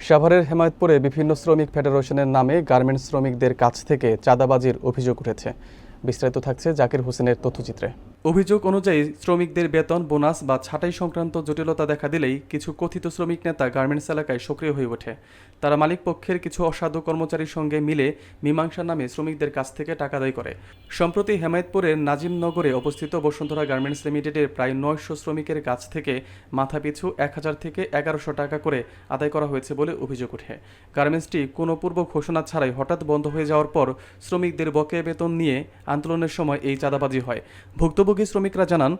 সাভারের হেমায়েতপুরে বিভিন্ন শ্রমিক ফেডারেশনের নামে গার্মেন্টস শ্রমিকদের কাছ থেকে চাঁদাবাজির অভিযোগ উঠেছে। বিস্তারিত থাকছে জাকির হোসেনের তথ্যচিত্রে। অভিযোগ অনুযায়ী শ্রমিকদের বেতন, বোনাস বা ছাঁটাই সংক্রান্ত জটিলতা দেখা দিলেই কিছু কথিত শ্রমিক নেতা গার্মেন্টস এলাকায় সক্রিয় হয়ে ওঠে। তারা মালিক পক্ষের কিছু অসাধু কর্মচারীর সঙ্গে মিলে মীমাংসার নামে শ্রমিকদের কাছ থেকে টাকা আদায় করে। সম্প্রতি হেমায়েতপুরের নাজিমনগরে অবস্থিত বসুন্ধরা গার্মেন্টস লিমিটেডের প্রায় ৯০০ শ্রমিকের কাছ থেকে মাথাপিছু ১,০০০ থেকে ১১০০ টাকা করে আদায় করা হয়েছে বলে অভিযোগ ওঠে। গার্মেন্টসটি কোনো পূর্ব ঘোষণা ছাড়াই হঠাৎ বন্ধ হয়ে যাওয়ার পর শ্রমিকদের বকেয়া বেতন নিয়ে আন্দোলনের সময় এই চাঁদাবাজি হয়। ভুক্তভোগী শ্রমিকরা জানান,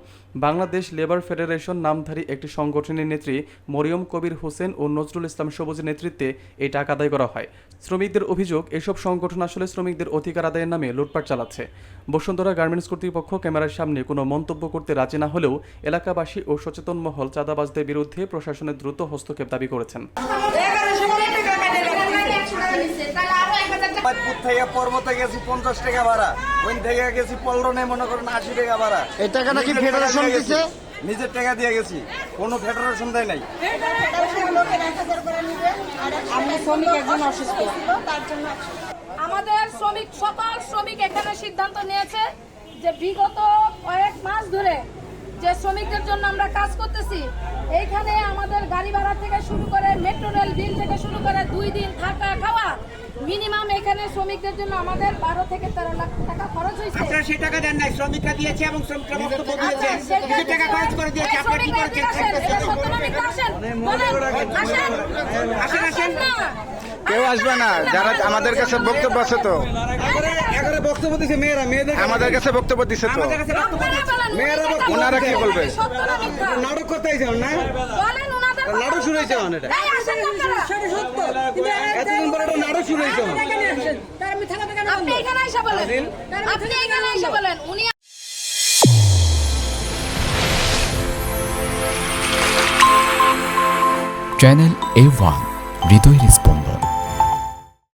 বাংলাদেশ লেবার ফেডারেশন নামধারী একটি সংগঠনের নেত্রী মরিয়ম কবির হোসেন ও নজরুল ইসলাম সবুজের নেতৃত্বে এই টাকা আদায় করা হয়। শ্রমিকদের অভিযোগ, এসব সংগঠন আসলে শ্রমিকদের অধিকার আদায়ের নামে লুটপাট চালাচ্ছে। বসুন্ধরা গার্মেন্টস কর্তৃপক্ষ ক্যামেরার সামনে কোনো মন্তব্য করতে রাজি না হলেও এলাকাবাসী ও সচেতন মহল চাঁদাবাজদের বিরুদ্ধে প্রশাসনের দ্রুত হস্তক্ষেপ দাবি করেছেন। পর্বতে গেছি 50 টাকা ভাড়া, ওই থেকে গেছি পল্লনে মনে করেন 80 টাকা ভাড়া। এই টাকা নাকি ফেডারেশন দিচ্ছে? নিজের টাকা দিয়ে গেছি, কোনো ফেডারেশন দেয় নাই। আমাদের শ্রমিক, সকল শ্রমিক এখানে সিদ্ধান্ত নিয়েছে যে বিগত কয়েক মাস ধরে যে শ্রমিকদের জন্য আমরা কাজ করতেছি, এইখানে আমাদের গাড়ি ভাড়া থেকে শুরু করে মেট্রো রেল বিল থেকে শুরু করে 2 দিন থাকা খাওয়া মিনিমাম এখানে শ্রমিকদের জন্য আমাদের 12 থেকে 13 লাখ টাকা খরচ হয়েছে। আপনারা সেই টাকা দেন নাই, শ্রমিকরা দিয়েছে এবং শ্রমিকরা বক্তব্য দিয়েছে, কিছু টাকা খরচ করে দিয়েছে। আপনারা কি করেছেন? আসেন। কেউ আসবে না, যারা আমাদের কাছে বক্তব্য আছে তো, এগারে বক্তব্য দিছে মেয়েরা, মেয়েদের আমাদের কাছে বক্তব্য দিছে তো, আমাদের কাছে বক্তব্য দিয়েছে। মেয়েরা ওনারা কি বলবে? নাটক করতে আইছেন না? নাটক শুরু হয়েছে এটা, এতদিন পরে একটা নাটক শুরু হয়েছে। আপনি এখানে এসে বলেন উনি চ্যানেল A1 হৃদয়ের স্পন্দন।